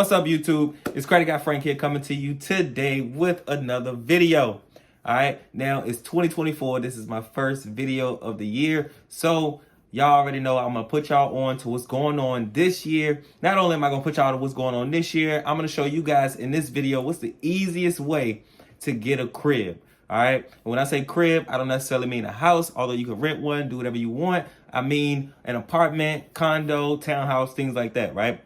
What's up, YouTube? It's Credit Guy Frank here coming to you today with another video. All right, now it's 2024. This is my first video of the year. So y'all already know I'm gonna put y'all on to what's going on this year. Not only am I gonna put y'all to what's going on this year, I'm gonna show you guys in this video what's the easiest way to get a crib. All right, and when I say crib, I don't necessarily mean a house, although you can rent one, do whatever you want. I mean an apartment, condo, townhouse, things like that, right?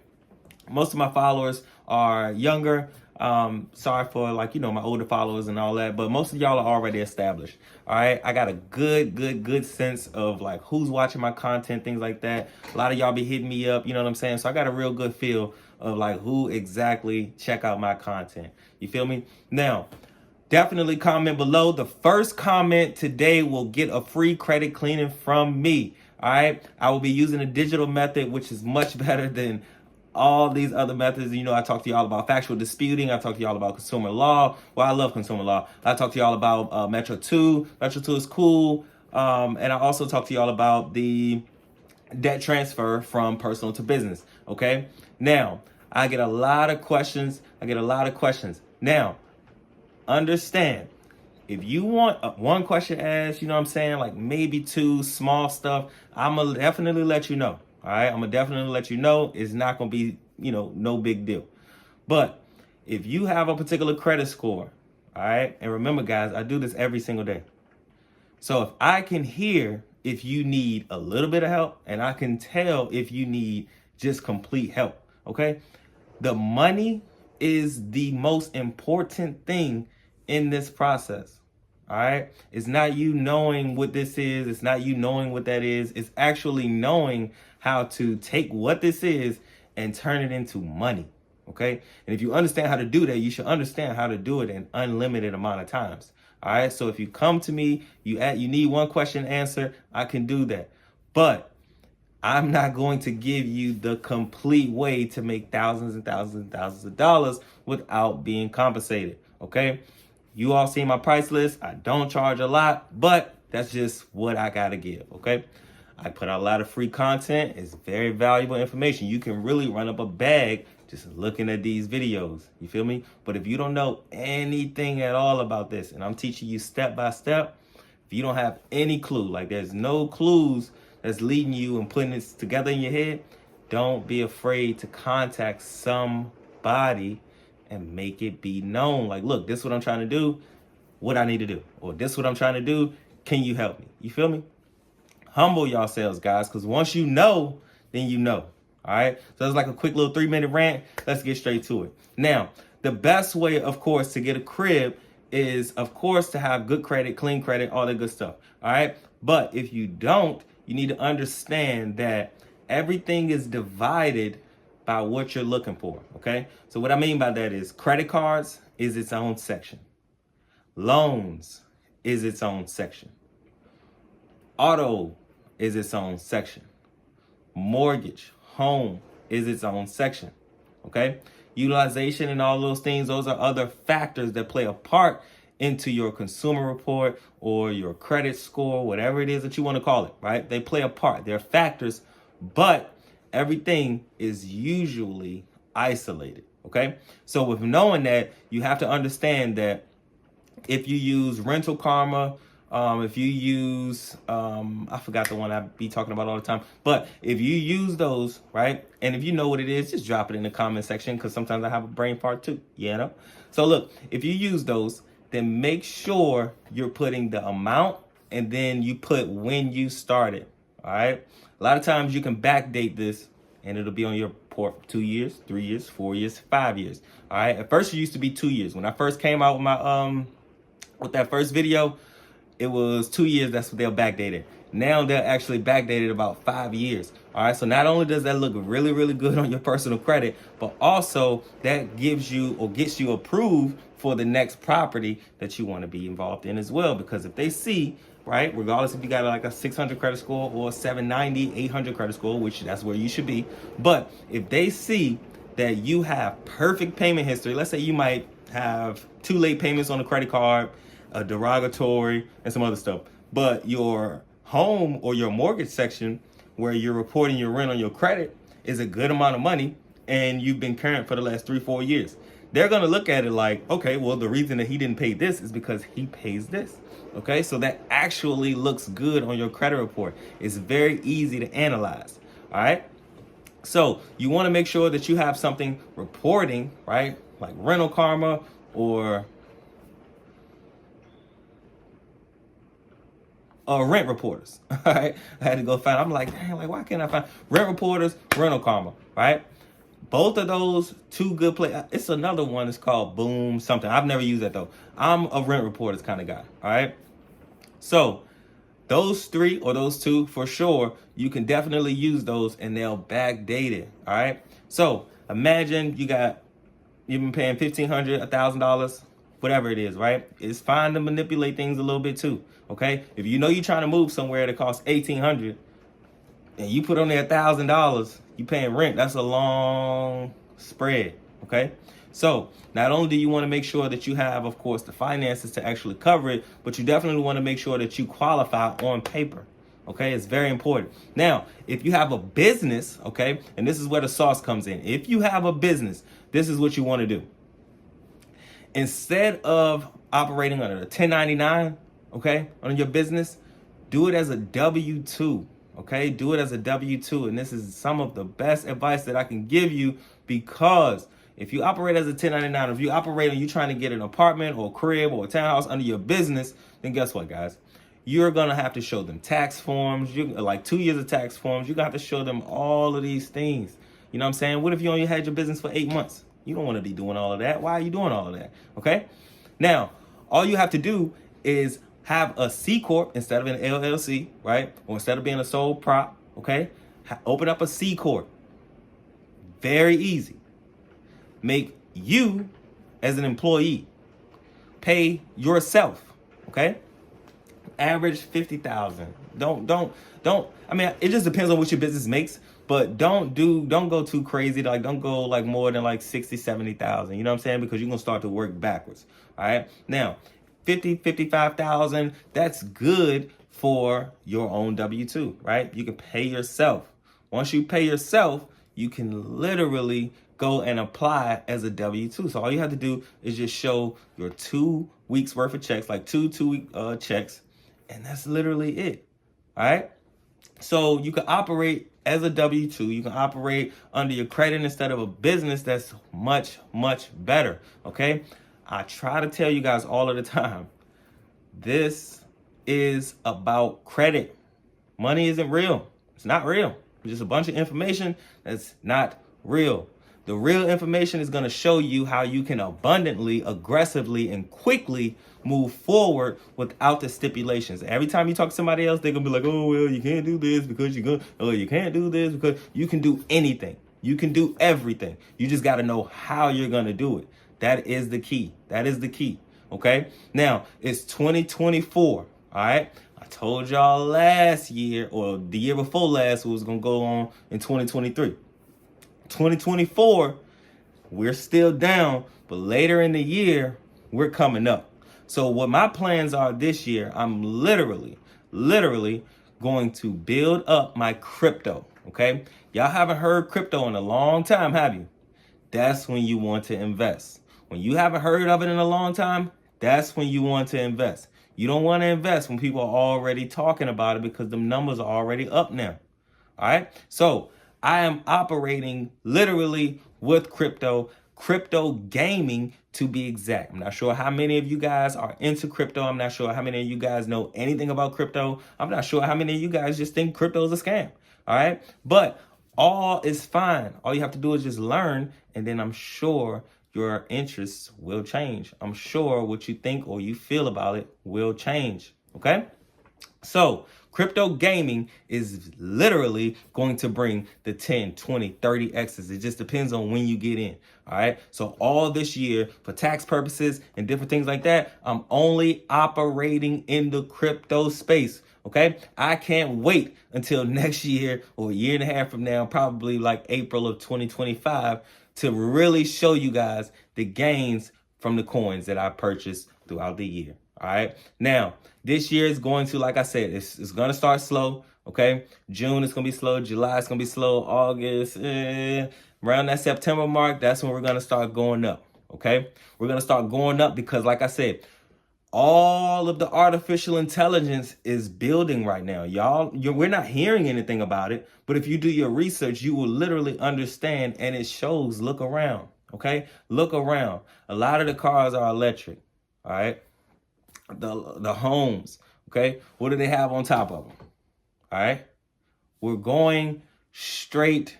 Most of my followers are younger. Sorry for my older followers and all that, but most of y'all are already established. All right. I got a good sense of like who's watching my content, things like that. A lot of y'all be hitting me up, you know what I'm saying? So I got a real good feel of like who exactly check out my content. You feel me? Now, definitely comment below. The first comment today will get a free credit cleaning from me. All right. I will be using a digital method, which is much better than all these other methods. You know, I talk to y'all about factual disputing. I talk to y'all about consumer law. Well, I love consumer law. I talk to y'all about Metro 2. Metro 2 is cool. And I also talk to y'all about the debt transfer from personal to business. Okay. Now, I get a lot of questions. Now, understand, if you want one question asked, you know what I'm saying, like maybe two, small stuff, I'm going to definitely let you know. All right, I'm gonna definitely let you know. It's not gonna be, no big deal. But if you have a particular credit score, all right, and remember, guys, I do this every single day. So if I can hear if you need a little bit of help, and I can tell if you need just complete help, okay? The money is the most important thing in this process. All right. It's not you knowing what this is. It's not you knowing what that is. It's actually knowing how to take what this is and turn it into money. Okay. And if you understand how to do that, you should understand how to do it an unlimited amount of times. All right. So if you come to me, you need one question answered, I can do that. But I'm not going to give you the complete way to make thousands and thousands and thousands of dollars without being compensated. Okay. You all see my price list. I don't charge a lot, but that's just what I gotta give, okay? I put out a lot of free content. It's very valuable information. You can really run up a bag just looking at these videos, you feel me? But if you don't know anything at all about this, and I'm teaching you step by step, if you don't have any clue, like there's no clues that's leading you and putting this together in your head, don't be afraid to contact somebody and make it be known. Like, look, this is what I'm trying to do, what I need to do. Or this is what I'm trying to do, can you help me? You feel me? Humble yourselves, guys, because once you know, then you know. All right? So it's like a quick little 3-minute rant. Let's get straight to it. Now, the best way, of course, to get a crib is, of course, to have good credit, clean credit, all that good stuff. All right? But if you don't, you need to understand that everything is divided by what you're looking for, okay? So what I mean by that is credit cards is its own section. Loans is its own section. Auto is its own section. Mortgage, home is its own section, okay? Utilization and all those things, those are other factors that play a part into your consumer report or your credit score, whatever it is that you want to call it, right? They play a part. They're factors, but everything is usually isolated, okay? So with knowing that, you have to understand that if you use Rental Karma, if you use, I forgot the one I be talking about all the time, but if you use those, right? And if you know what it is, just drop it in the comment section, because sometimes I have a brain fart too, you know? So look, if you use those, then make sure you're putting the amount and then you put when you started, all right? A lot of times you can backdate this and it'll be on your report 2 years, 3 years, 4 years, 5 years. All right. At first it used to be 2 years. When I first came out with my with that first video, it was 2 years. That's what they'll backdate it. Now they're actually backdated about 5 years. All right. So not only does that look really, really good on your personal credit, but also that gives you or gets you approved for the next property that you want to be involved in as well. Because if they see, right, regardless if you got like a 600 credit score or a 790, 800 credit score, which that's where you should be. But if they see that you have perfect payment history, let's say you might have 2 late payments on a credit card, a derogatory, and some other stuff, but your home or your mortgage section where you're reporting your rent on your credit is a good amount of money, and you've been current for the last 3-4 years. They're going to look at it like, okay, well, the reason that he didn't pay this is because he pays this. Okay, so that actually looks good on your credit report. It's very easy to analyze. All right. So you want to make sure that you have something reporting, right? Like Rental Karma or rent reporters. All right. I had to go find, I'm like, dang, like, why can't I find rent reporters, Rental Karma, right? Both of those two good play. It's another one. It's called Boom something. I've never used that though. I'm a rent reporters kind of guy. All right. So those three or those two for sure, you can definitely use those and they'll backdate it. All right. So imagine you've been paying $1,500, $1,000, whatever it is, right? It's fine to manipulate things a little bit too. Okay. If you know you're trying to move somewhere that costs $1,800 and you put on there $1,000, you paying rent. That's a long spread. Okay. So not only do you want to make sure that you have, of course, the finances to actually cover it, but you definitely want to make sure that you qualify on paper. Okay, it's very important. Now, if you have a business, okay, and this is where the sauce comes in. If you have a business, this is what you want to do. Instead of operating under a 1099, okay, on your business, do it as a W-2. Okay, do it as a W-2. And this is some of the best advice that I can give you, because if you operate as a 1099, if you operate and you're trying to get an apartment or a crib or a townhouse under your business, then guess what, guys? You're going to have to show them tax forms, like 2 years of tax forms. You're going to have to show them all of these things. You know what I'm saying? What if you only had your business for 8 months? You don't want to be doing all of that. Why are you doing all of that? Okay? Now, all you have to do is have a C Corp instead of an LLC, right? Or instead of being a sole prop, okay? Open up a C Corp. Very easy. Make you as an employee pay yourself, okay? Average 50,000. Don't. I mean, it just depends on what your business makes, but don't go too crazy. Like, don't go like more than like 60, 70,000. You know what I'm saying? Because you're gonna start to work backwards. All right. Now, 50, 55,000. That's good for your own W-2, right? You can pay yourself. Once you pay yourself, you can literally go and apply as a W-2. So all you have to do is just show your 2 weeks worth of checks, like two week checks, and that's literally it. All right. So you can operate as a W-2. You can operate under your credit instead of a business. That's much, much better. Okay. I try to tell you guys all of the time, this is about credit. Money isn't real. It's not real. It's just a bunch of information that's not real. The real information is going to show you how you can abundantly, aggressively, and quickly move forward without the stipulations. Every time you talk to somebody else, they're going to be like, oh, well, you can't do this because you're going, oh, you can't do this because you can do anything. You can do everything. You just got to know how you're going to do it. That is the key. That is the key. Okay. Now it's 2024. All right. I told y'all last year or the year before last what was going to go on in 2023. 2024, we're still down, but later in the year, we're coming up. So what my plans are this year, I'm literally going to build up my crypto. Okay. Y'all haven't heard crypto in a long time, have you? That's when you want to invest. When you haven't heard of it in a long time, that's when you want to invest. You don't want to invest when people are already talking about it because the numbers are already up now. All right. So I am operating literally with crypto gaming to be exact. I'm not sure how many of you guys are into crypto. I'm not sure how many of you guys know anything about crypto. I'm not sure how many of you guys just think crypto is a scam. All right. But all is fine. All you have to do is just learn. And then I'm sure your interests will change. I'm sure what you think or you feel about it will change. Okay. So crypto gaming is literally going to bring the 10, 20, 30 X's. It just depends on when you get in. All right. So all this year for tax purposes and different things like that, I'm only operating in the crypto space. Okay. I can't wait until next year or a year and a half from now, probably like April of 2025, to really show you guys the gains from the coins that I purchased throughout the year. All right. Now, this year is going to, like I said, it's going to start slow. Okay. June is going to be slow. July is going to be slow. August. around that September mark, that's when we're going to start going up. Okay, we're going to start going up because, like I said, all of the artificial intelligence is building right now. We're not hearing anything about it, but if you do your research, you will literally understand, and it shows. Look around, okay? Look around. A lot of the cars are electric, all right? The homes, okay? What do they have on top of them? All right? We're going straight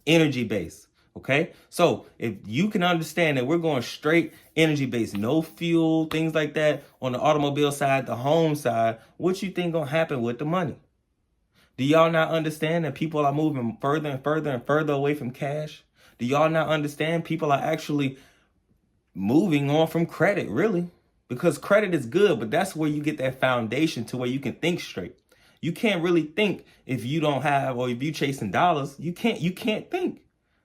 energy based. Okay, so if you can understand that we're going straight energy based, no fuel, things like that on the automobile side, the home side, what you think gonna happen with the money? Do y'all not understand that people are moving further and further and further away from cash? Do y'all not understand people are actually moving on from credit, really? Because credit is good, but that's where you get that foundation to where you can think straight. You can't really think if you don't have, or if you chasing dollars, you can't think.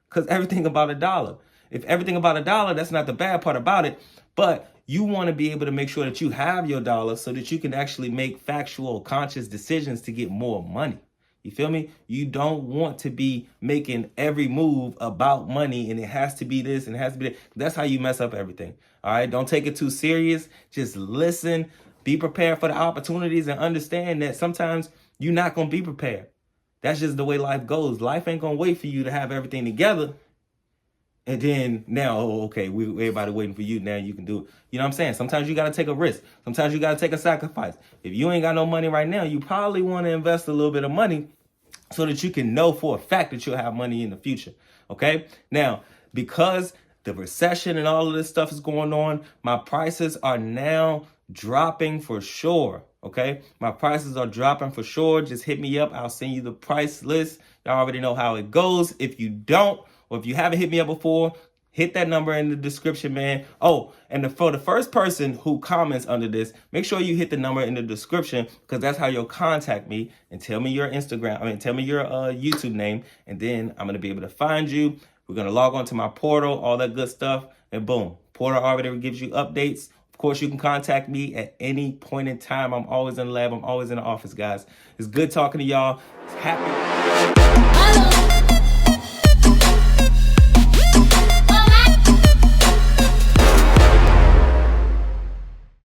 Because everything about a dollar. If everything about a dollar, that's not the bad part about it. But you want to be able to make sure that you have your dollar so that you can actually make factual, conscious decisions to get more money. You feel me? You don't want to be making every move about money and it has to be this and it has to be that. That's how you mess up everything. All right? Don't take it too serious. Just listen. Be prepared for the opportunities and understand that sometimes you're not going to be prepared. That's just the way life goes. Life ain't gonna wait for you to have everything together. And then now, okay, everybody waiting for you. Now you can do it. You know what I'm saying? Sometimes you gotta take a risk. Sometimes you gotta take a sacrifice. If you ain't got no money right now, you probably want to invest a little bit of money so that you can know for a fact that you'll have money in the future. Okay? Now, because the recession and all of this stuff is going on, my prices are now dropping for sure. Okay, my prices are dropping for sure. Just hit me up. I'll send you the price list. Y'all already know how it goes. If you don't, or if you haven't hit me up before, hit that number in the description, man. Oh, and for the first person who comments under this, make sure you hit the number in the description because that's how you'll contact me and tell me your tell me your YouTube name, and then I'm gonna be able to find you. We're gonna log on to my portal, all that good stuff, and boom, portal already gives you updates. Of course, you can contact me at any point in time. I'm always in the lab. I'm always in the office, guys. It's good talking to y'all. Happy.